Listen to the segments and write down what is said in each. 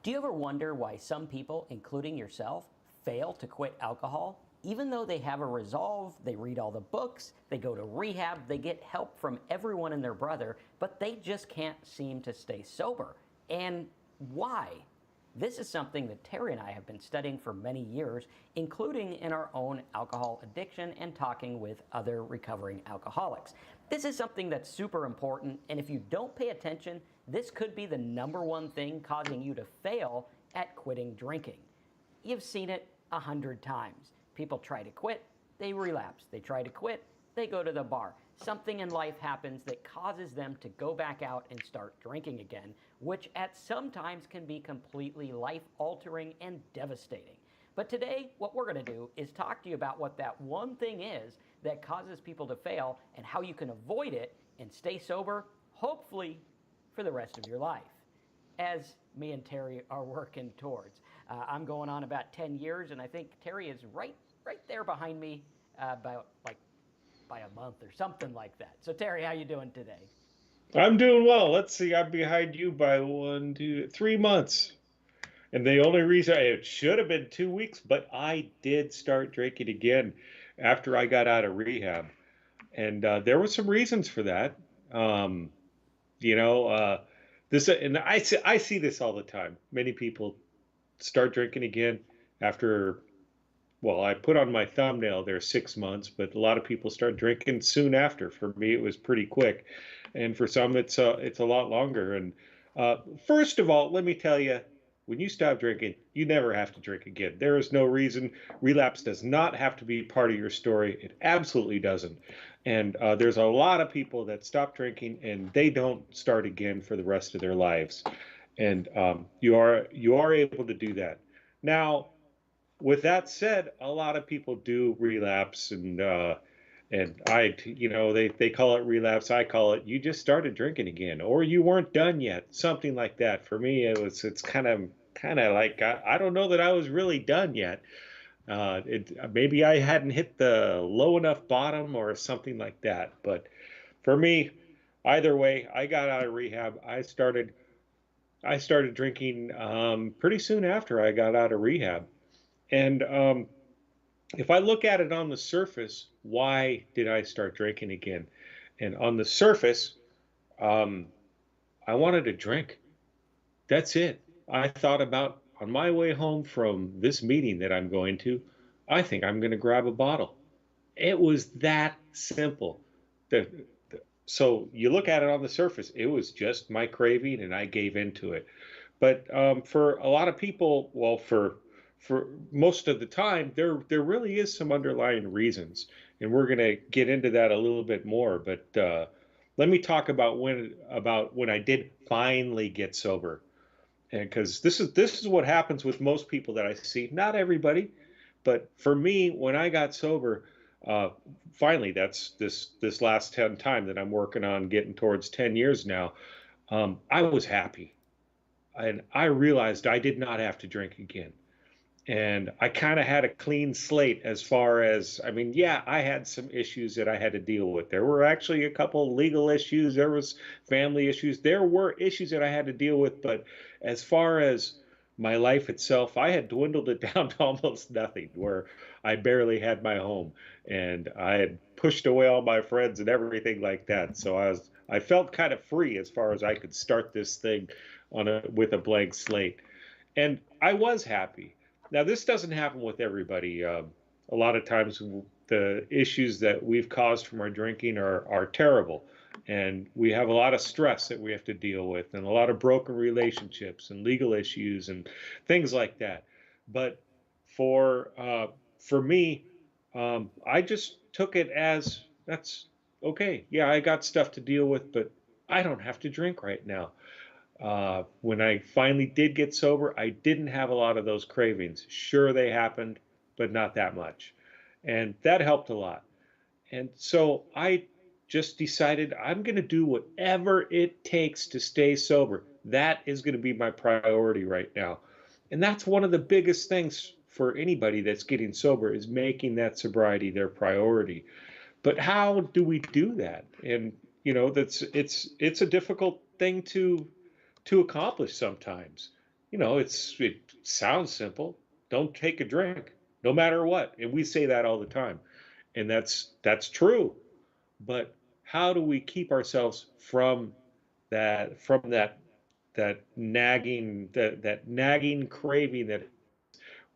Do you ever wonder why some people, including yourself, fail to quit alcohol? Even though they have a resolve, they read all the books, they go to rehab, they get help from everyone and their brother, but they just can't seem to stay sober. And why? This is something that Terry and I have been studying for many years, including in our own alcohol addiction and talking with other recovering alcoholics. This is something that's super important, and if you don't pay attention, this could be the number one thing causing you to fail at quitting drinking. You've seen it 100 times. People try to quit, they relapse. They try to quit, they go to the bar. Something in life happens that causes them to go back out and start drinking again, which at some times can be completely life-altering and devastating. But today, what we're going to do is talk to you about what that one thing is that causes people to fail and how you can avoid it and stay sober, hopefully, for the rest of your life, as me and Terry are working towards. I'm going on about 10 years, and I think Terry is right there behind me, about like by a month or something like that. So Terry, how you doing today? I'm doing well. Let's see, I'm behind you by 3 months. And the only reason it should have been 2 weeks, but I did start drinking again after I got out of rehab. And there were some reasons for that. Um, you know, this, and I see this all the time. Many people start drinking again after, well, I put on my thumbnail there 6 months, but a lot of people start drinking soon after. For me, it was pretty quick, and for some, it's a lot longer. And first of all, let me tell you, when you stop drinking, you never have to drink again. There is no reason. Relapse does not have to be part of your story. It absolutely doesn't. And there's a lot of people that stop drinking and they don't start again for the rest of their lives. And you are able to do that. Now, with that said, a lot of people do relapse, and they call it relapse. I call it you just started drinking again, or you weren't done yet, something like that. For me, it's kind of like I don't know that I was really done yet. Maybe I hadn't hit the low enough bottom or something like that. But for me, either way, I got out of rehab. I started drinking pretty soon after I got out of rehab. And if I look at it on the surface, why did I start drinking again? And on the surface, um, I wanted to drink. That's it. I thought about on my way home from this meeting that I'm going to, I think I'm going to grab a bottle. It was that simple. The, so you look at it on the surface, it was just my craving, and I gave into it. But for a lot of people, well, for most of the time, there really is some underlying reasons, and we're going to get into that a little bit more. But let me talk about when I did finally get sober, and because this is what happens with most people that I see. Not everybody, but for me, when I got sober, uh, finally, that's this last 10 time that I'm working on getting towards 10 years now. I was happy, and I realized I did not have to drink again. And I kind of had a clean slate as far as, I mean, yeah, I had some issues that I had to deal with. There were actually a couple legal issues, there was family issues, there were issues that I had to deal with, but as far as my life itself, I had dwindled it down to almost nothing, where I barely had my home and I had pushed away all my friends and everything like that. So I felt kind of free as far as I could start this thing with a blank slate. And I was happy. Now, this doesn't happen with everybody. A lot of times, the issues that we've caused from our drinking are terrible. And we have a lot of stress that we have to deal with, and a lot of broken relationships, and legal issues, and things like that. But for, uh, for me, I just took it as that's okay. Yeah, I got stuff to deal with, but I don't have to drink right now. When I finally did get sober, I didn't have a lot of those cravings. Sure, they happened, but not that much. And that helped a lot. And so I just decided I'm going to do whatever it takes to stay sober. That is going to be my priority right now. And that's one of the biggest things for anybody that's getting sober, is making that sobriety their priority. But how do we do that? And that's it's a difficult thing to accomplish sometimes. it sounds simple. Don't take a drink, no matter what. And we say that all the time. And that's true. But how do we keep ourselves from that nagging craving that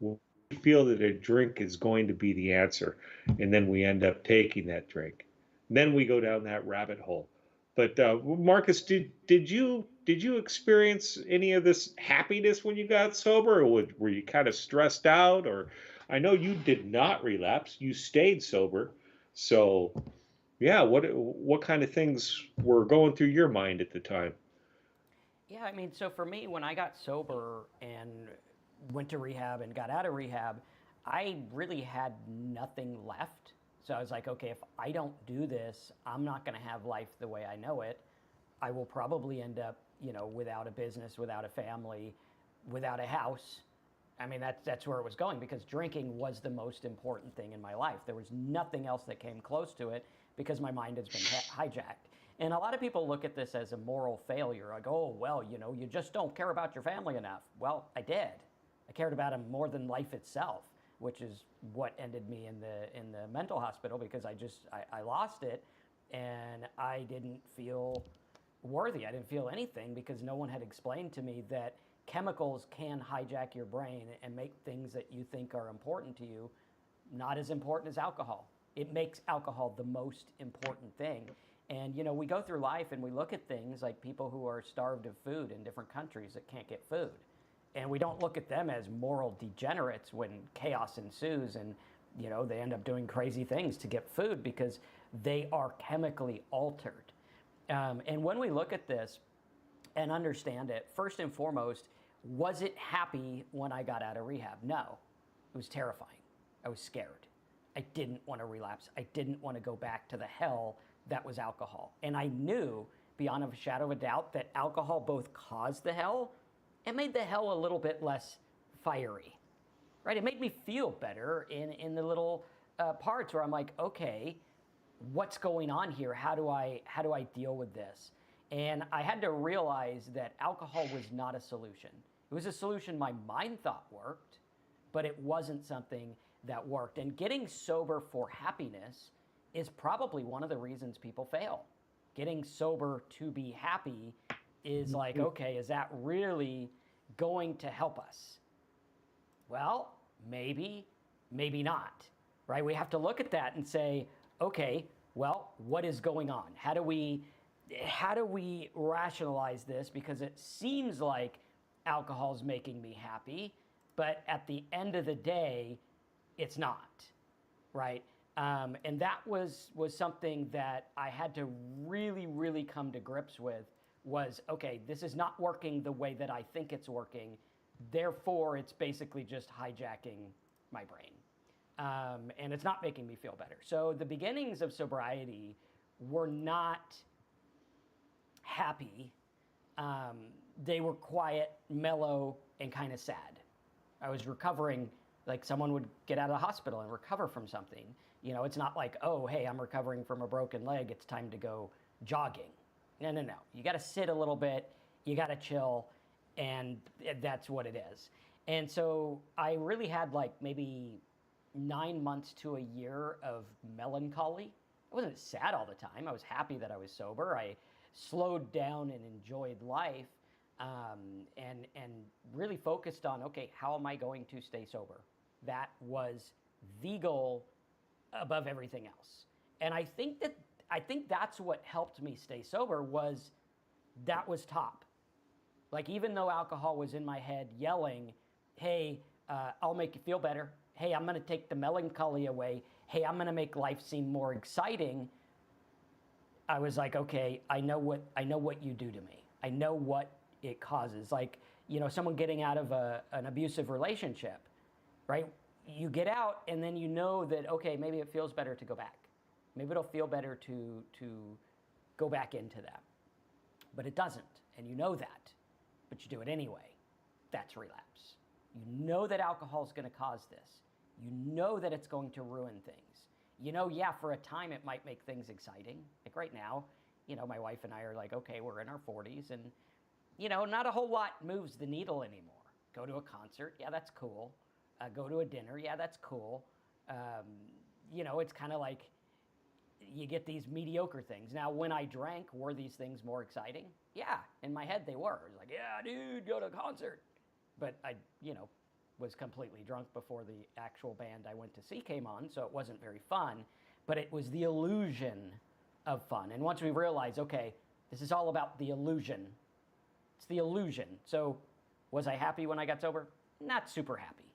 we feel that a drink is going to be the answer, and then we end up taking that drink. Then we go down that rabbit hole. But Marcus, did you experience any of this happiness when you got sober, or were you kind of stressed out? Or I know you did not relapse; you stayed sober. So yeah, what kind of things were going through your mind at the time? Yeah, I mean, so for me, when I got sober and went to rehab and got out of rehab, I really had nothing left. So I was like, okay, if I don't do this, I'm not going to have life the way I know it. I will probably end up, without a business, without a family, without a house. I mean, that's where it was going because drinking was the most important thing in my life. There was nothing else that came close to it because my mind has been hijacked. And a lot of people look at this as a moral failure. Like, oh, well, you just don't care about your family enough. Well, I did. I cared about them more than life itself, which is what ended me in the mental hospital because I lost it, and I didn't feel worthy. I didn't feel anything because no one had explained to me that chemicals can hijack your brain and make things that you think are important to you not as important as alcohol. It makes alcohol the most important thing. And we go through life and we look at things like people who are starved of food in different countries that can't get food. And we don't look at them as moral degenerates when chaos ensues and they end up doing crazy things to get food because they are chemically altered. And when we look at this and understand it, first and foremost, was it happy when I got out of rehab? No, it was terrifying. I was scared. I didn't want to relapse. I didn't want to go back to the hell that was alcohol. And I knew beyond a shadow of a doubt that alcohol both caused the hell and made the hell a little bit less fiery, right? It made me feel better in the little parts where I'm like, okay, what's going on here? How do I deal with this? And I had to realize that alcohol was not a solution. It was a solution my mind thought worked, but it wasn't something that worked. And getting sober for happiness is probably one of the reasons people fail. Getting sober to be happy is like, okay, is that really going to help us? Well, maybe, maybe not, right? We have to look at that and say, okay, well, what is going on? How do we rationalize this? Because it seems like alcohol is making me happy, but at the end of the day, it's not, right? And that was something that I had to really, really come to grips with was, okay, this is not working the way that I think it's working. Therefore, it's basically just hijacking my brain. And it's not making me feel better. So the beginnings of sobriety were not happy. They were quiet, mellow, and kind of sad. I was recovering like someone would get out of the hospital and recover from something. It's not like, oh, hey, I'm recovering from a broken leg. It's time to go jogging. No. You got to sit a little bit. You got to chill. And that's what it is. And so I really had like maybe 9 months to a year of melancholy. I wasn't sad all the time. I was happy that I was sober. I slowed down and enjoyed life, and really focused on, okay, how am I going to stay sober? That was the goal above everything else. And I think that's what helped me stay sober was that was top. Like even though alcohol was in my head yelling, hey, I'll make you feel better. Hey, I'm going to take the melancholy away. Hey, I'm going to make life seem more exciting. I was like, okay, I know what you do to me. I know what it causes. Like, someone getting out of an abusive relationship, right? You get out and then you know that, okay, maybe it feels better to go back. Maybe it'll feel better to go back into that. But it doesn't, and you know that, but you do it anyway. That's relapse. You know that alcohol is going to cause this. You know that it's going to ruin things. Yeah, for a time it might make things exciting. Like right now, my wife and I are like, okay, we're in our 40s and, not a whole lot moves the needle anymore. Go to a concert, yeah, that's cool. Go to a dinner, yeah, that's cool. Um, it's kind of like you get these mediocre things. Now, when I drank, were these things more exciting? Yeah, in my head they were. It was like, yeah, dude, go to a concert. But I, was completely drunk before the actual band I went to see came on, so it wasn't very fun. But it was the illusion of fun. And once we realized, okay, this is all about the illusion. It's the illusion. So, was I happy when I got sober? Not super happy.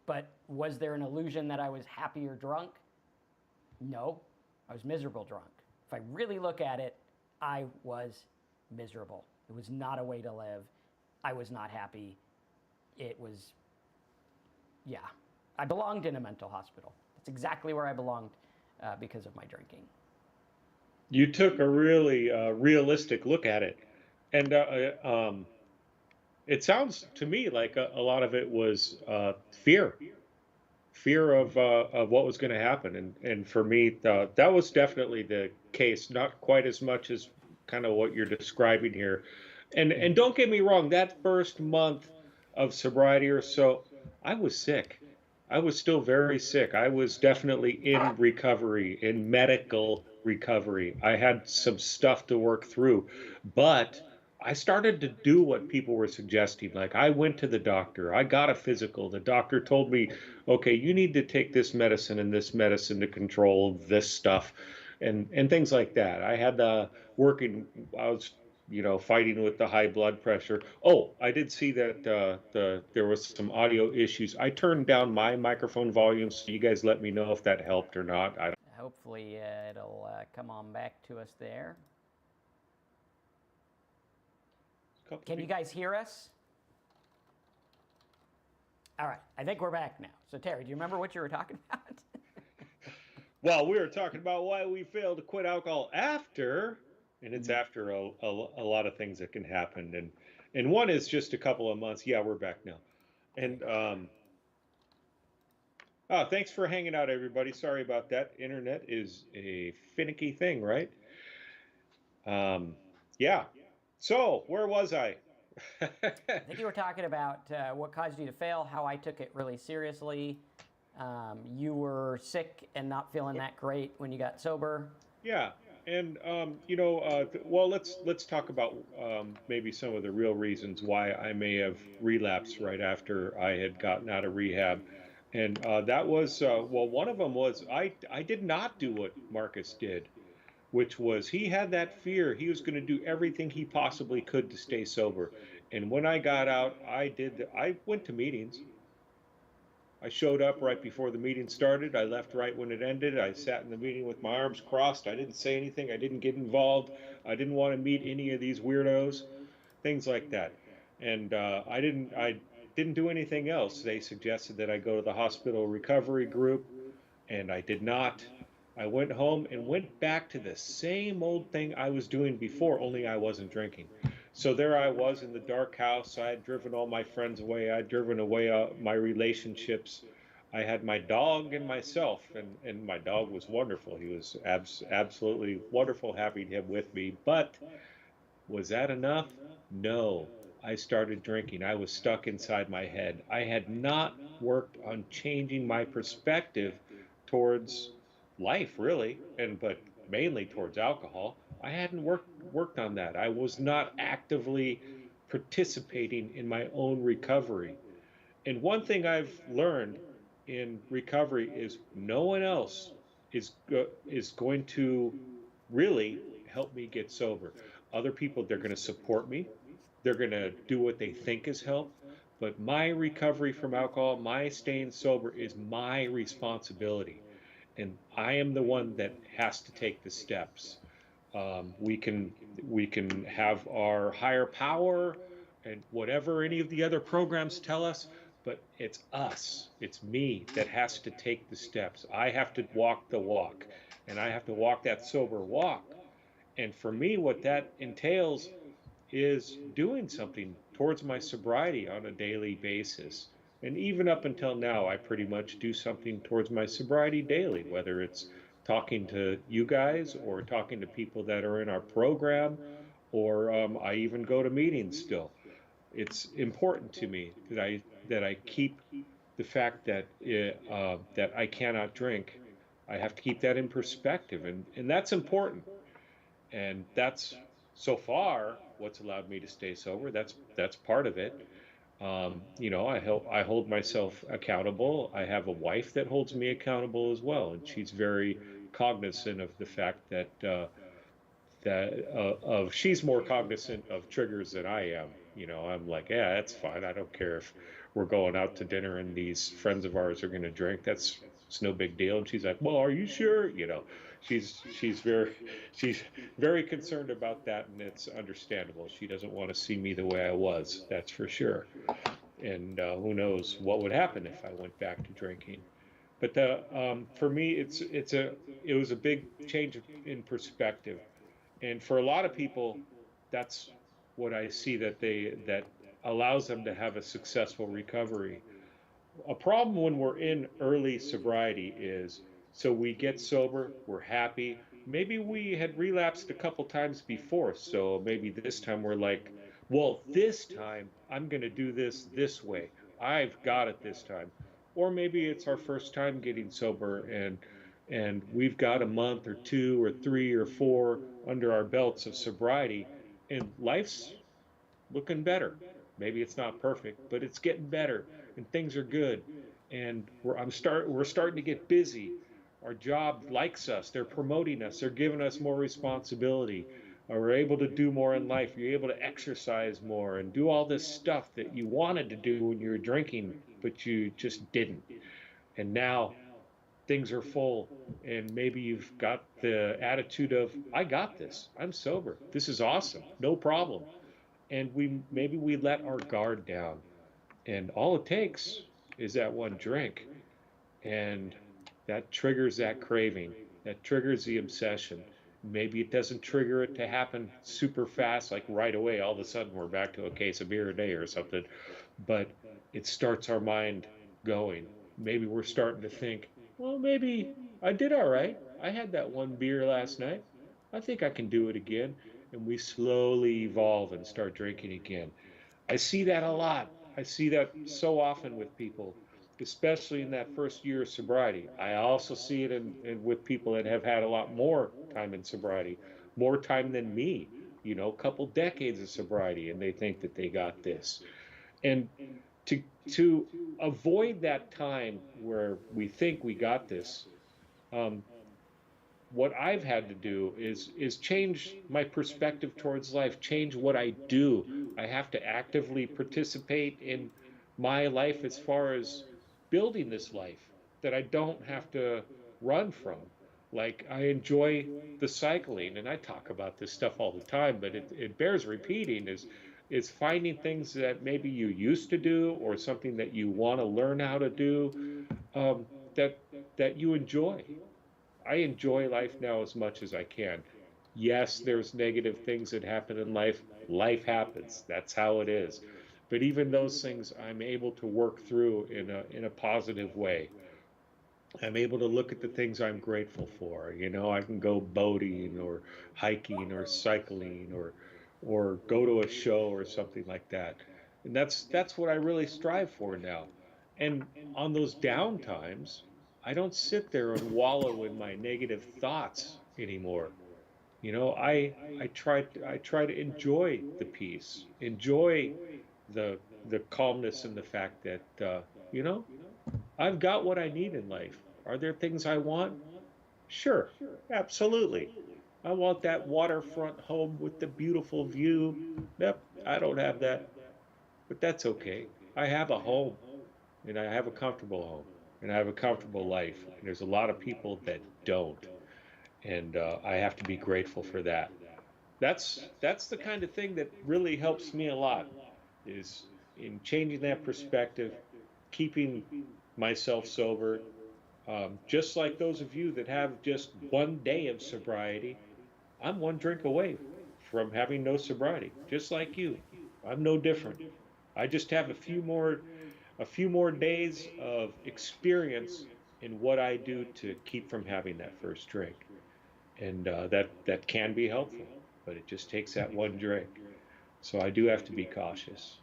But was there an illusion that I was happy or drunk? No, I was miserable drunk. If I really look at it, I was miserable. It was not a way to live. I was not happy. It was, yeah. I belonged in a mental hospital. That's exactly where I belonged because of my drinking. You took a really realistic look at it. And it sounds to me like a lot of it was fear of what was going to happen. And for me, that was definitely the case, not quite as much as kind of what you're describing here. And don't get me wrong, that first month of sobriety or so, I was sick. I was still very sick. I was definitely in recovery, in medical recovery. I had some stuff to work through, but I started to do what people were suggesting. Like I went to the doctor, I got a physical. The doctor told me, okay, you need to take this medicine and this medicine to control this stuff and things like that. I had the working, I was fighting with the high blood pressure. Oh, I did see that there was some audio issues. I turned down my microphone volume, so you guys let me know if that helped or not. I don't. Hopefully, it'll come on back to us there. Can you guys hear us? All right, I think we're back now. So, Terry, do you remember what you were talking about? Well, we were talking about why we failed to quit alcohol after, and it's after a lot of things that can happen, and one is just a couple of months. Yeah, we're back now, and thanks for hanging out, everybody. Sorry about that. Internet is a finicky thing, right? Yeah. So where was I? I think you were talking about what caused you to fail, how I took it really seriously. You were sick and not feeling that great when you got sober. Yeah, and well, let's talk about maybe some of the real reasons why I may have relapsed right after I had gotten out of rehab, and that was well, one of them was I did not do what Marcus did, which was he had that fear he was going to do everything he possibly could to stay sober, and when I got out, I went to meetings. I showed up right before the meeting started. I left right when it ended. I sat in the meeting with my arms crossed. I didn't say anything. I didn't get involved. I didn't want to meet any of these weirdos, things like that. And I didn't do anything else. They suggested that I go to the hospital recovery group, and I did not. I went home and went back to the same old thing I was doing before, only I wasn't drinking. So there I was in the dark house. I had driven all my friends away. I'd driven away my relationships. I had my dog and myself, and my dog was wonderful. He was absolutely wonderful having him with me. But was that enough? No. I started drinking. I was stuck inside my head. I had not worked on changing my perspective towards life, really, and but mainly towards alcohol. I hadn't worked on that. I was not actively participating in my own recovery. And one thing I've learned in recovery is no one else is going to really help me get sober. Other people, they're going to support me. They're going to do what they think is help. But my recovery from alcohol, my staying sober is my responsibility. And I am the one that has to take the steps. We can have our higher power and whatever any of the other programs tell us, but it's us, it's me that has to take the steps. I have to walk the walk, and I have to walk that sober walk. And for me, what that entails is doing something towards my sobriety on a daily basis. And even up until now, I pretty much do something towards my sobriety daily, whether it's talking to you guys or talking to people that are in our program, or I even go to meetings still. it's important to me that I keep the fact that that I cannot drink. I have to keep that in perspective, and that's important. And that's so far what's allowed me to stay sober. That's part of it. You know, I hold myself accountable. I have a wife that holds me accountable as well, and she's very cognizant of the fact that of she's more cognizant of triggers than I am. You know, I'm like, yeah, that's fine. I don't care if we're going out to dinner and these friends of ours are going to drink. It's no big deal. And she's like, well, are you sure? You know, she's very she's very concerned about that, and it's understandable. She doesn't want to see me the way I was. That's for sure. And who knows what would happen if I went back to drinking. But for me, it was a big change in perspective, and for a lot of people, that's what I see that allows them to have a successful recovery. A problem when we're in early sobriety is, so we get sober, we're happy. Maybe we had relapsed a couple times before, so maybe this time we're like, well, this time I'm going to do this way. I've got it this time. Or maybe it's our first time getting sober, and we've got a month or two or three or four under our belts of sobriety, and life's looking better. Maybe it's not perfect, but it's getting better, and things are good. And we're starting to get busy. Our job likes us. They're promoting us. They're giving us more responsibility. We're able to do more in life. You're able to exercise more and do all this stuff that you wanted to do when you were drinking, but you just didn't. And now things are full, and maybe you've got the attitude of, I got this. I'm sober. This is awesome. No problem. And maybe we let our guard down, and all it takes is that one drink, and that triggers that craving, that triggers the obsession. Maybe it doesn't trigger it to happen super fast, like right away, all of a sudden we're back to a case of beer a day or something, but it starts our mind going. Maybe we're starting to think, well, maybe I did all right. I had that one beer last night. I think I can do it again. And we slowly evolve and start drinking again. I see that a lot. I see that so often with people, especially in that first year of sobriety. I also see it with people that have had a lot more time in sobriety, more time than me, you know, a couple decades of sobriety, and they think that they got this. And to to avoid that time where we think we got this, um, what I've had to do is change my perspective towards life, change what I do. I have to actively participate in my life as far as building this life that I don't have to run from. Like, I enjoy the cycling, and I talk about this stuff all the time, but it bears repeating, is finding things that maybe you used to do or something that you want to learn how to do, um, that that you enjoy. I enjoy life now as much as I can. Yes, there's negative things that happen in life. Life happens. That's how it is. But even those things I'm able to work through in a positive way. I'm able to look at the things I'm grateful for. You know, I can go boating or hiking or cycling or go to a show or something like that. And that's what I really strive for now. And on those down times, I don't sit there and wallow in my negative thoughts anymore. You know, I try to enjoy the peace, enjoy the the calmness and the fact that you know, I've got what I need in life. Are there things I want? Sure, absolutely. I want that waterfront home with the beautiful view. Yep, I don't have that, but that's okay. I have a home, and I have a comfortable home, and I have a comfortable life. And there's a lot of people that don't, and I have to be grateful for that. That's the kind of thing that really helps me a lot, is in changing that perspective, keeping myself sober. Just like those of you that have just one day of sobriety, I'm one drink away from having no sobriety, just like you. I'm no different. I just have a few more days of experience in what I do to keep from having that first drink, and that can be helpful, but it just takes that one drink. So I do have to be cautious.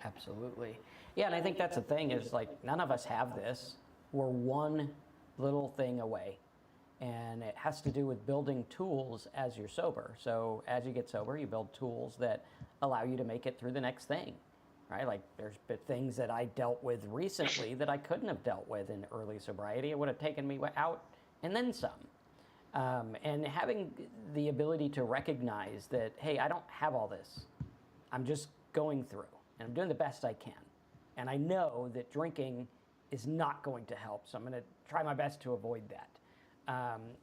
Absolutely. Yeah, and I think that's the thing is like none of us have this. We're one little thing away. And it has to do with building tools as you're sober. So as you get sober, you build tools that allow you to make it through the next thing, right? Like there's been things that I dealt with recently that I couldn't have dealt with in early sobriety. It would have taken me out and then some. And having the ability to recognize that, hey, I don't have all this. I'm just going through and I'm doing the best I can. And I know that drinking is not going to help. So I'm going to try my best to avoid that.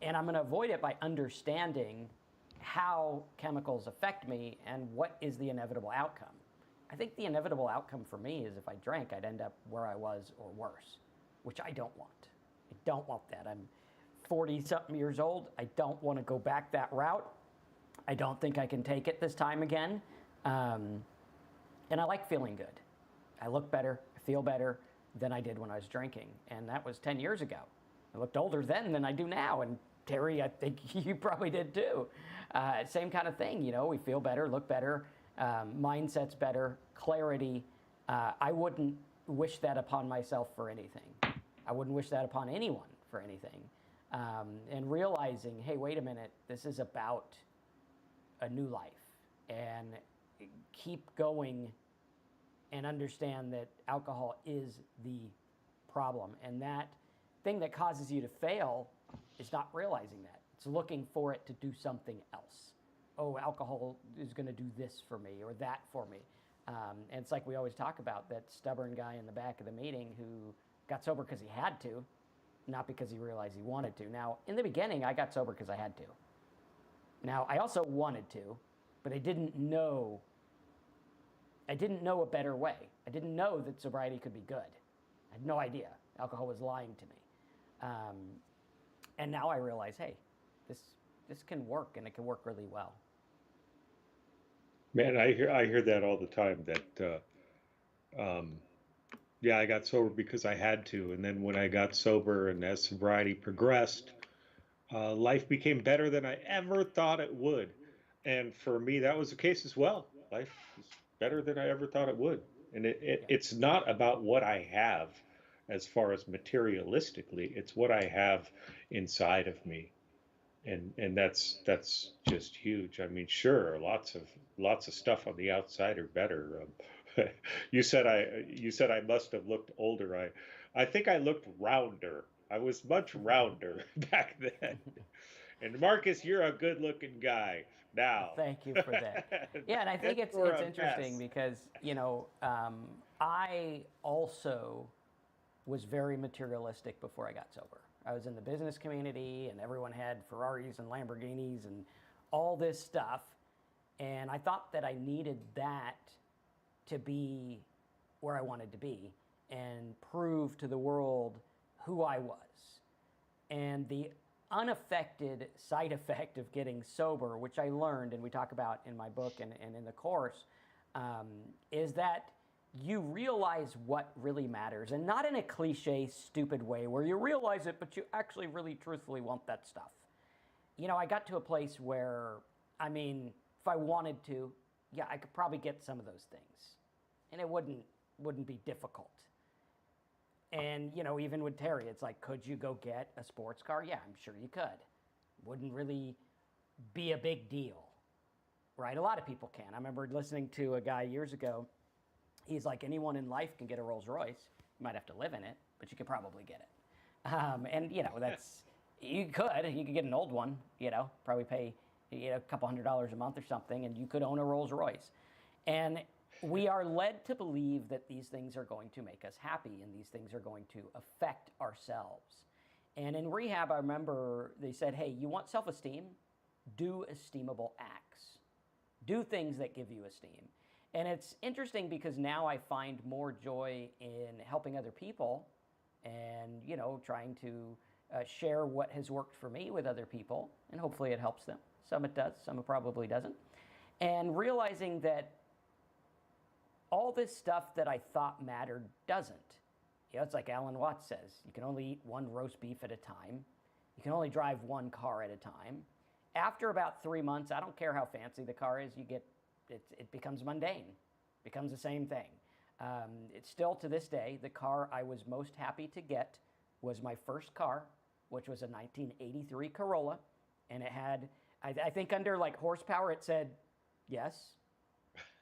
And I'm going to avoid it by understanding how chemicals affect me and what is the inevitable outcome. I think the inevitable outcome for me is if I drank, I'd end up where I was or worse, which I don't want. I don't want that. I'm 40-something years old. I don't want to go back that route. I don't think I can take it this time again. And I like feeling good. I look better, I feel better than I did when I was drinking. And that was 10 years ago. I looked older then than I do now. And Terry, I think you probably did too. Same kind of thing, you know, we feel better, look better, mindset's better, clarity. I wouldn't wish that upon myself for anything. I wouldn't wish that upon anyone for anything. And realizing, hey, wait a minute, this is about a new life. And keep going and understand that alcohol is the problem. And that thing that causes you to fail is not realizing that. It's looking for it to do something else. Oh, alcohol is going to do this for me or that for me. And it's like we always talk about that stubborn guy in the back of the meeting who got sober because he had to, not because he realized he wanted to. Now, in the beginning, I got sober because I had to. Now, I also wanted to, but I didn't know a better way. I didn't know that sobriety could be good. I had no idea. Alcohol was lying to me. And now I realize, hey, this can work, and it can work really well. Man, I hear that all the time. That yeah, I got sober because I had to, and then when I got sober and as sobriety progressed, life became better than I ever thought it would. And for me, that was the case as well. Life was better than I ever thought it would. And it's not about what I have as far as materialistically, it's what I have inside of me. And that's just huge. I mean, sure, lots of stuff on the outside are better. You said I must have looked older. I think I looked rounder. I was much rounder back then. And Marcus, you're a good-looking guy now. Thank you for that. Yeah, and I think it's interesting because, you know, I also was very materialistic before I got sober. I was in the business community and everyone had Ferraris and Lamborghinis and all this stuff. And I thought that I needed that to be where I wanted to be and prove to the world who I was. And the unaffected side effect of getting sober, which I learned and we talk about in my book and in the course, is that you realize what really matters, and not in a cliche, stupid way where you realize it, but you actually really truthfully want that stuff. You know, I got to a place where, I mean, if I wanted to, yeah, I could probably get some of those things, and it wouldn't be difficult. And, you know, even with Terry, it's like, could you go get a sports car? Yeah, I'm sure you could. Wouldn't really be a big deal, right? A lot of people can. I remember listening to a guy years ago. He's like, anyone in life can get a Rolls Royce. You might have to live in it, but you could probably get it. And, you know, you could get an old one, you know, probably pay, you know, a couple $100 a month or something, and you could own a Rolls Royce. And we are led to believe that these things are going to make us happy and these things are going to affect ourselves. And in rehab, I remember they said, hey, you want self-esteem? Do esteemable acts. Do things that give you esteem. And it's interesting because now I find more joy in helping other people and, you know, trying to share what has worked for me with other people. And hopefully it helps them. Some it does, some it probably doesn't. And realizing that all this stuff that I thought mattered doesn't. You know, it's like Alan Watts says, you can only eat one roast beef at a time. You can only drive one car at a time. After about 3 months, I don't care how fancy the car is, it becomes mundane, becomes the same thing. It's still to this day, the car I was most happy to get was my first car, which was a 1983 Corolla. And it had, I think under like horsepower, it said yes.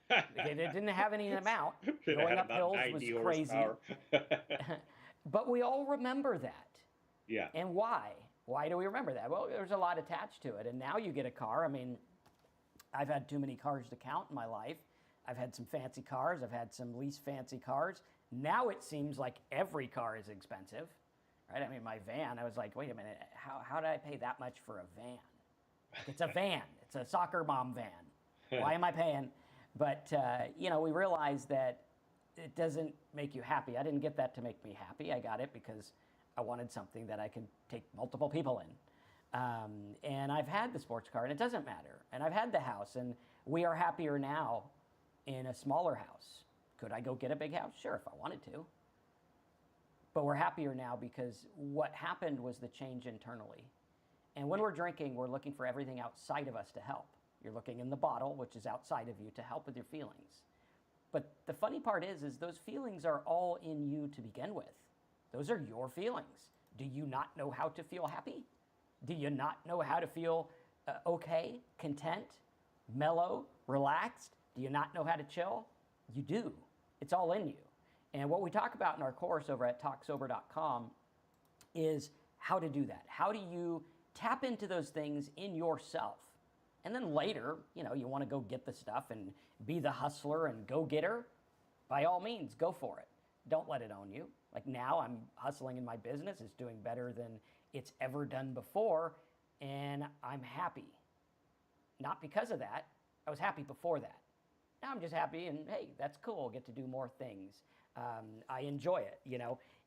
It didn't have any amount. It Going had up about hills was 90 crazy. horsepower. But we all remember that. Yeah. And why? Why do we remember that? Well, there's a lot attached to it. And now you get a car. I mean, I've had too many cars to count in my life. I've had some fancy cars. I've had some least fancy cars. Now it seems like every car is expensive, right? I mean, my van, I was like, wait a minute, how did I pay that much for a van? Like, it's a van. It's a soccer mom van. Why am I paying? But, we realized that it doesn't make you happy. I didn't get that to make me happy. I got it because I wanted something that I could take multiple people in. And I've had the sports car, and it doesn't matter. And I've had the house, and we are happier now in a smaller house. Could I go get a big house? Sure, if I wanted to. But we're happier now because what happened was the change internally. And when we're drinking, we're looking for everything outside of us to help. You're looking in the bottle, which is outside of you, to help with your feelings. But the funny part is those feelings are all in you to begin with. Those are your feelings. Do you not know how to feel happy? Do you not know how to feel okay, content, mellow, relaxed? Do you not know how to chill? You do. It's all in you. And what we talk about in our course over at talksober.com is how to do that. How do you tap into those things in yourself? And then later, you want to go get the stuff and be the hustler and go-getter. By all means, go for it. Don't let it own you. Like now I'm hustling in my business. It's doing better than it's ever done before. And I'm happy. Not because of that. I was happy before that. Now I'm just happy and hey, that's cool. Get to do more things. I enjoy it,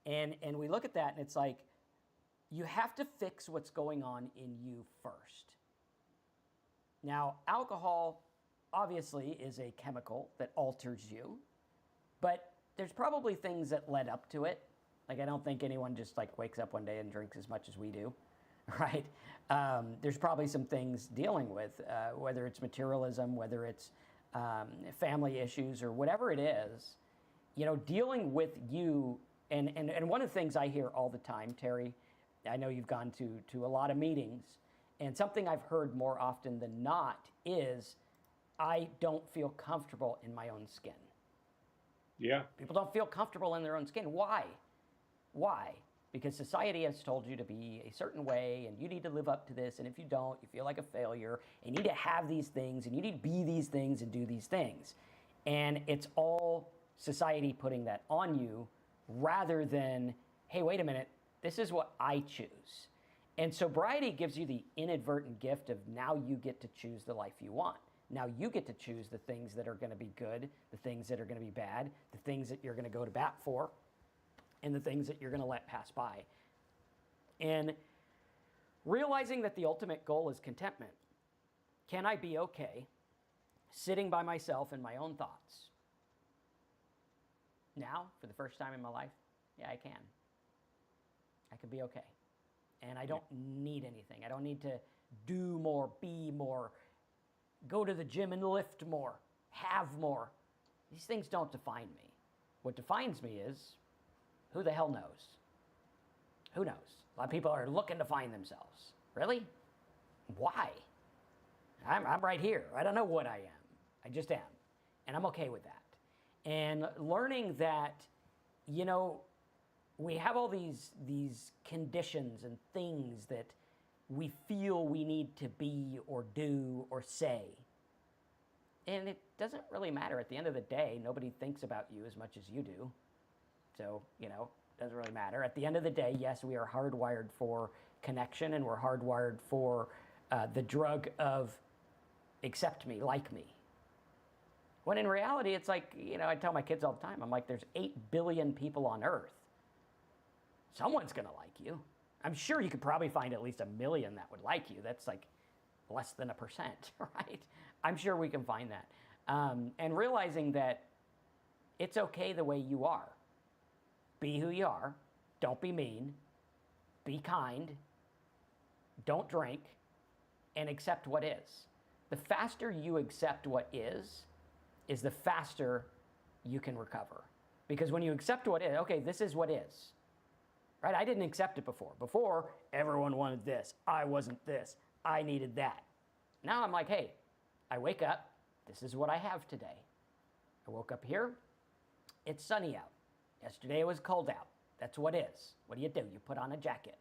And we look at that and it's like, you have to fix what's going on in you first. Now, alcohol obviously is a chemical that alters you, but there's probably things that led up to it. Like, I don't think anyone just like wakes up one day and drinks as much as we do, right? There's probably some things dealing with, whether it's materialism, whether it's family issues or whatever it is, dealing with you. And one of the things I hear all the time, Terry, I know you've gone to a lot of meetings, and something I've heard more often than not is, I don't feel comfortable in my own skin. Yeah. People don't feel comfortable in their own skin. Why? Why? Because society has told you to be a certain way, and you need to live up to this, and if you don't, you feel like a failure, and you need to have these things, and you need to be these things and do these things. And it's all society putting that on you rather than, hey, wait a minute, this is what I choose. And sobriety gives you the inadvertent gift of now you get to choose the life you want. Now you get to choose the things that are going to be good, the things that are going to be bad, the things that you're going to go to bat for, and the things that you're going to let pass by. And realizing that the ultimate goal is contentment. Can I be okay sitting by myself in my own thoughts? Now, for the first time in my life, yeah, I can. I can be okay. And I don't need anything. I don't need to do more, be more, go to the gym and lift more, have more. These things don't define me. What defines me is, who the hell knows? Who knows? A lot of people are looking to find themselves. Really? Why? I'm right here. I don't know what I am. I just am. And I'm okay with that. And learning that, we have all these conditions and things that we feel we need to be or do or say. And it doesn't really matter. At the end of the day, nobody thinks about you as much as you do. So, it doesn't really matter. At the end of the day, yes, we are hardwired for connection, and we're hardwired for the drug of accept me, like me. When in reality, it's like, I tell my kids all the time, I'm like, there's 8 billion people on Earth. Someone's going to like you. I'm sure you could probably find at least 1 million that would like you. That's like less than 1%, right? I'm sure we can find that. And realizing that it's okay the way you are. Be who you are. Don't be mean. Be kind. Don't drink. And accept what is. The faster you accept what is the faster you can recover. Because when you accept what is, okay, this is what is, right? I didn't accept it before. Before, everyone wanted this. I wasn't this. I needed that. Now I'm like, hey, I wake up. This is what I have today. I woke up here. It's sunny out. Yesterday it was cold out. That's what is. What do? You put on a jacket.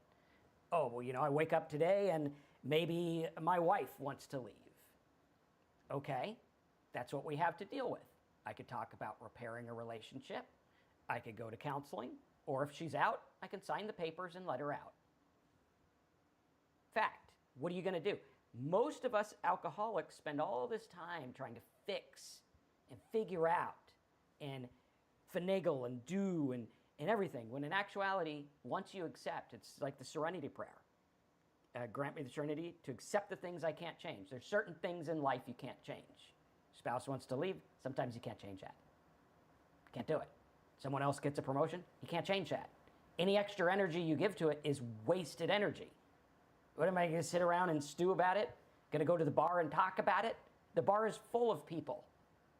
Oh, well, I wake up today and maybe my wife wants to leave. Okay, that's what we have to deal with. I could talk about repairing a relationship. I could go to counseling. Or if she's out, I can sign the papers and let her out. Fact. What are you going to do? Most of us alcoholics spend all this time trying to fix and figure out and finagle and do and everything, when in actuality, once you accept, it's like the serenity prayer. Grant me the serenity to accept the things I can't change. There's certain things in life you can't change. Spouse wants to leave, sometimes you can't change that. Can't do it. Someone else gets a promotion, you can't change that. Any extra energy you give to it is wasted energy. What am I going to sit around and stew about it? Going to go to the bar and talk about it? The bar is full of people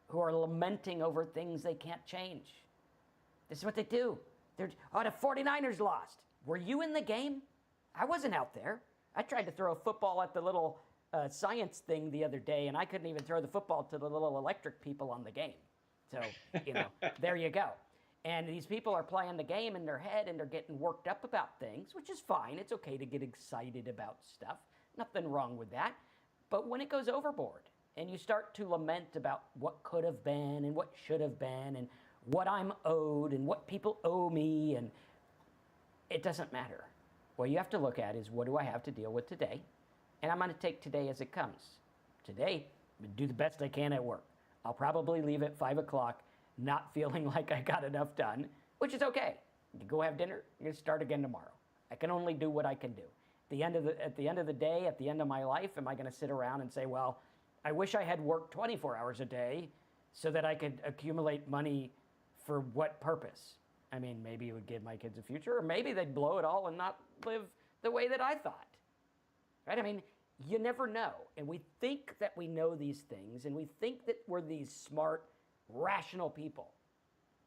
who are lamenting over things they can't change. This is what they do. The 49ers lost. Were you in the game? I wasn't out there. I tried to throw a football at the little science thing the other day, and I couldn't even throw the football to the little electric people on the game. So, there you go. And these people are playing the game in their head, and they're getting worked up about things, which is fine. It's okay to get excited about stuff. Nothing wrong with that. But when it goes overboard, and you start to lament about what could have been and what should have been and what I'm owed and what people owe me, and it doesn't matter. What you have to look at is, what do I have to deal with today? And I'm going to take today as it comes. Today, I'm going to do the best I can at work. I'll probably leave at 5 o'clock not feeling like I got enough done, which is okay. You go have dinner, you're going to start again tomorrow. I can only do what I can do. At the end of the day, at the end of my life, am I going to sit around and say, well, I wish I had worked 24 hours a day so that I could accumulate money for what purpose? I mean, maybe it would give my kids a future, or maybe they'd blow it all and not live the way that I thought. Right? I mean, you never know. And we think that we know these things, and we think that we're these smart, rational people.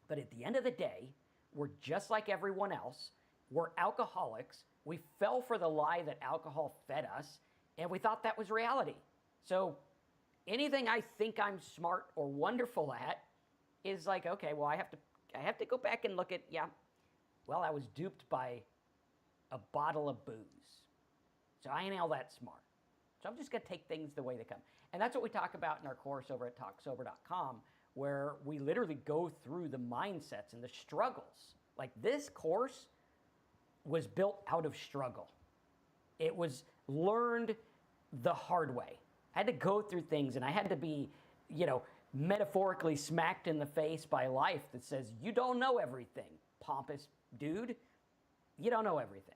But at the end of the day, we're just like everyone else. We're alcoholics. We fell for the lie that alcohol fed us, and we thought that was reality. So anything I think I'm smart or wonderful at is like, okay, well, I have to go back and look at, well, I was duped by a bottle of booze. So I ain't all that smart. So I'm just going to take things the way they come. And that's what we talk about in our course over at talksober.com, where we literally go through the mindsets and the struggles. Like, this course was built out of struggle. It was learned the hard way. I had to go through things, and I had to be, metaphorically smacked in the face by life that says, you don't know everything, pompous dude. You don't know everything.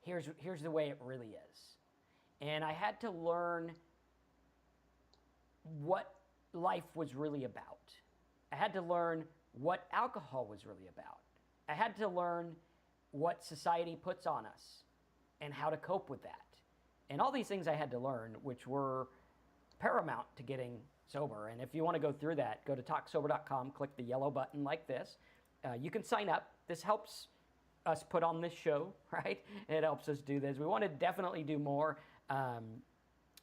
Here's the way it really is. And I had to learn what life was really about. I had to learn what alcohol was really about. I had to learn what society puts on us and how to cope with that. And all these things I had to learn, which were paramount to getting sober. And if you want to go through that, go to talksober.com, click the yellow button like this. You can sign up. This helps us put on this show, right? It helps us do this. We want to definitely do more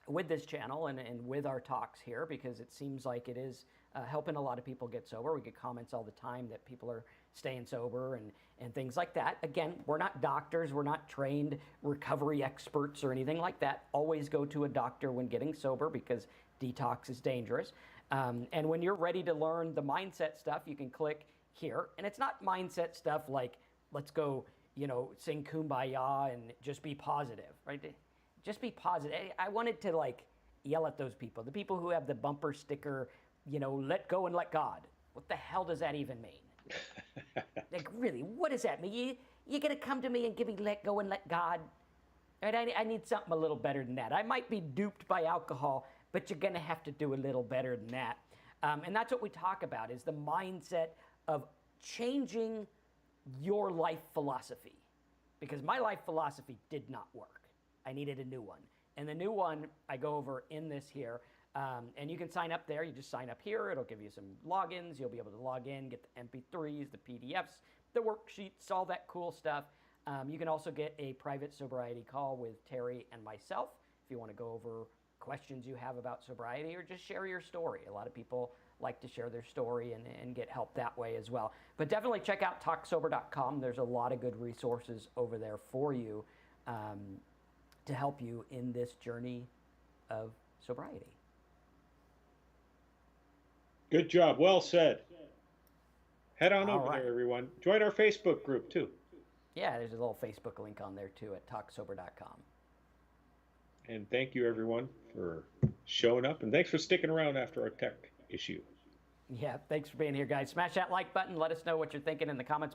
with this channel and with our talks here, because it seems like it is helping a lot of people get sober. We get comments all the time that people are staying sober and things like that. Again, we're not doctors. We're not trained recovery experts or anything like that. Always go to a doctor when getting sober, because detox is dangerous. And when you're ready to learn the mindset stuff, you can click here. And it's not mindset stuff like, let's go, sing Kumbaya and just be positive, right? Just be positive. I wanted to yell at those people, the people who have the bumper sticker, let go and let God. What the hell does that even mean? Really, what does that mean? You gonna come to me and give me let go and let God? Right? I need something a little better than that. I might be duped by alcohol, but you're gonna have to do a little better than that. And that's what we talk about, is the mindset of changing your life philosophy. Because my life philosophy did not work. I needed a new one. And the new one I go over in this here. And you can sign up there. You just sign up here. It'll give you some logins. You'll be able to log in, get the MP3s, the PDFs, the worksheets, all that cool stuff. You can also get a private sobriety call with Terry and myself if you want to go over questions you have about sobriety or just share your story. A lot of people like to share their story and get help that way as well. But definitely check out talksober.com. There's a lot of good resources over there for you to help you in this journey of sobriety. Good job. Well said. Head on All over right. there, everyone. Join our Facebook group, too. Yeah, there's a little Facebook link on there, too, at talksober.com. And thank you, everyone, for showing up. And thanks for sticking around after our tech issue. Yeah, thanks for being here, guys. Smash that like button. Let us know what you're thinking in the comments below.